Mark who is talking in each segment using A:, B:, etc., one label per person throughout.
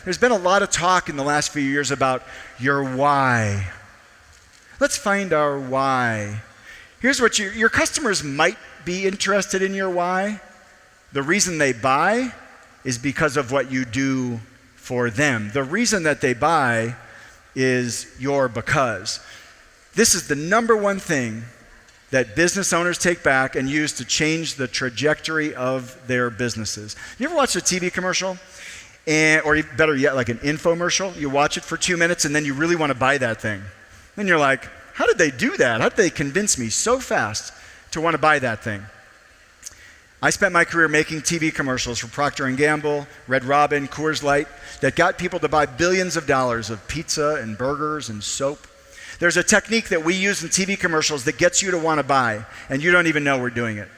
A: There's been a lot of talk in the last few years about your why. Let's find our why. Here's what your customers might be interested in your why. The reason they buy is because of what you do for them. The reason that they buy is your because. This is the number one thing that business owners take back and use to change the trajectory of their businesses. You ever watch a TV commercial? Or better yet, like an infomercial? You watch it for 2 minutes and then you really want to buy that thing. Then you're like, how did they do that? How did they convince me so fast to want to buy that thing? I spent my career making TV commercials for Procter & Gamble, Red Robin, Coors Light, that got people to buy billions of dollars of pizza and burgers and soap. There's a technique that we use in TV commercials that gets you to want to buy, and you don't even know we're doing it.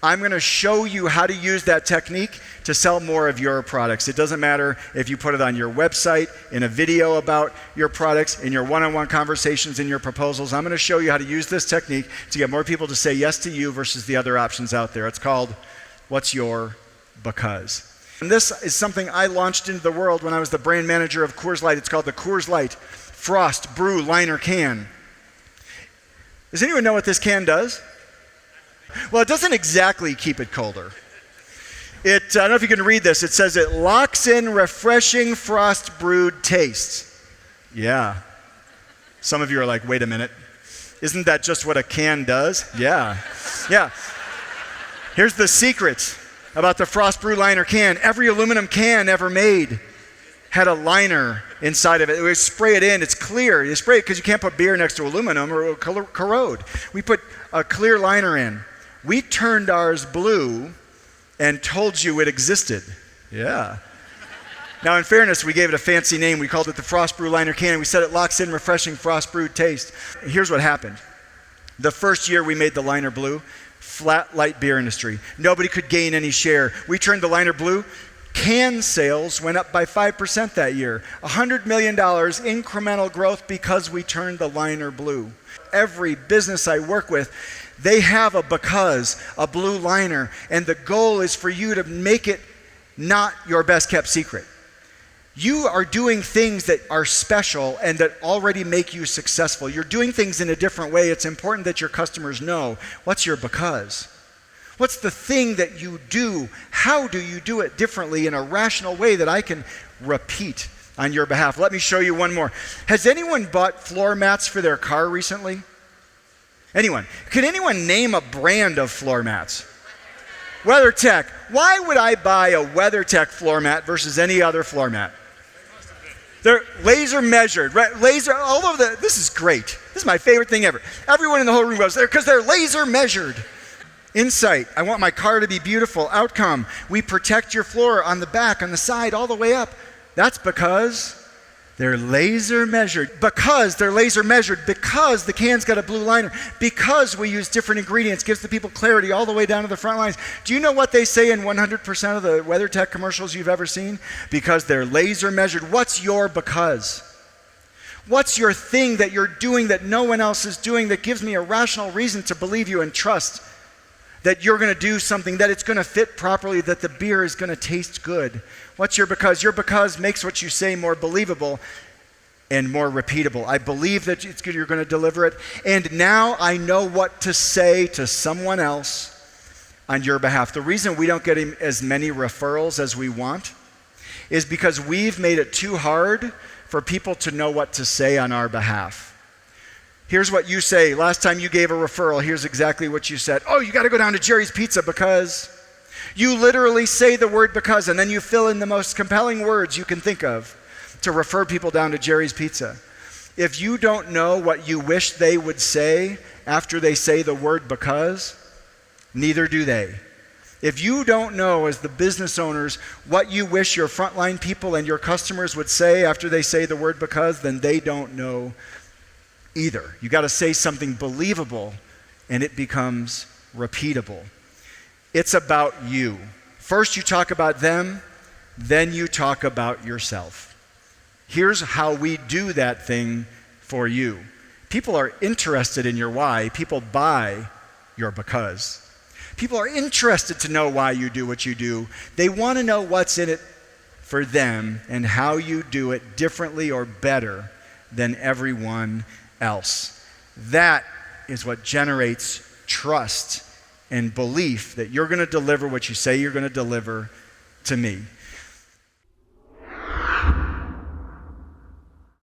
A: I'm going to show you how to use that technique to sell more of your products. It doesn't matter if you put it on your website, in a video about your products, in your one-on-one conversations, in your proposals. I'm going to show you how to use this technique to get more people to say yes to you versus the other options out there. It's called What's Your Because? And this is something I launched into the world when I was the brand manager of Coors Light. It's called the Coors Light Frost Brew Liner Can. Does anyone know what this can does? Well, it doesn't exactly keep it colder. I don't know if you can read this. It says it locks in refreshing frost brewed taste. Yeah. Some of you are like, wait a minute. Isn't that just what a can does? Yeah. Yeah. Here's the secret about the Frost Brew Liner can. Every aluminum can ever made had a liner inside of it. We spray it in. It's clear. You spray it because you can't put beer next to aluminum or it will corrode. We put a clear liner in. We turned ours blue and told you it existed. Yeah. Now, in fairness, we gave it a fancy name. We called it the Frost Brew Liner Can. We said it locks in refreshing frost brewed taste. Here's what happened. The first year we made the liner blue, flat light beer industry. Nobody could gain any share. We turned the liner blue. Can sales went up by 5% that year. $100 million incremental growth because we turned the liner blue. Every business I work with, they have a because, a blue liner, and the goal is for you to make it not your best kept secret. You are doing things that are special and that already make you successful. You're doing things in a different way. It's important that your customers know what's your because. What's the thing that you do? How do you do it differently in a rational way that I can repeat on your behalf? Let me show you one more. Has anyone bought floor mats for their car recently? Anyone? Could anyone name a brand of floor mats? WeatherTech. Why would I buy a WeatherTech floor mat versus any other floor mat? They're laser measured, right? Laser, all over this is great. This is my favorite thing ever. Everyone in the whole room goes there because they're laser measured. Insight, I want my car to be beautiful. Outcome, we protect your floor on the back, on the side, all the way up. That's because they're laser measured. Because they're laser measured. Because the can's got a blue liner. Because we use different ingredients. Gives the people clarity all the way down to the front lines. Do you know what they say in 100% of the WeatherTech commercials you've ever seen? Because they're laser measured. What's your because? What's your thing that you're doing that no one else is doing that gives me a rational reason to believe you and trust that you're going to do something, that it's going to fit properly, that the beer is going to taste good? What's your because? Your because makes what you say more believable and more repeatable. I believe that you're going to deliver it, and now I know what to say to someone else on your behalf. The reason we don't get as many referrals as we want is because we've made it too hard for people to know what to say on our behalf. Here's what you say. Last time you gave a referral, here's exactly what you said. Oh, you got to go down to Jerry's Pizza because. You literally say the word because, and then you fill in the most compelling words you can think of to refer people down to Jerry's Pizza. If you don't know what you wish they would say after they say the word because, neither do they. If you don't know, as the business owners, what you wish your frontline people and your customers would say after they say the word because, then they don't know either. You got to say something believable, and it becomes repeatable. It's about you. First you talk about them, then you talk about yourself. Here's how we do that thing for you. People are interested in your why. People buy your because. People are interested to know why you do what you do. They want to know what's in it for them and how you do it differently or better than everyone else. That is what generates trust and belief that you're going to deliver what you say you're going to deliver to me.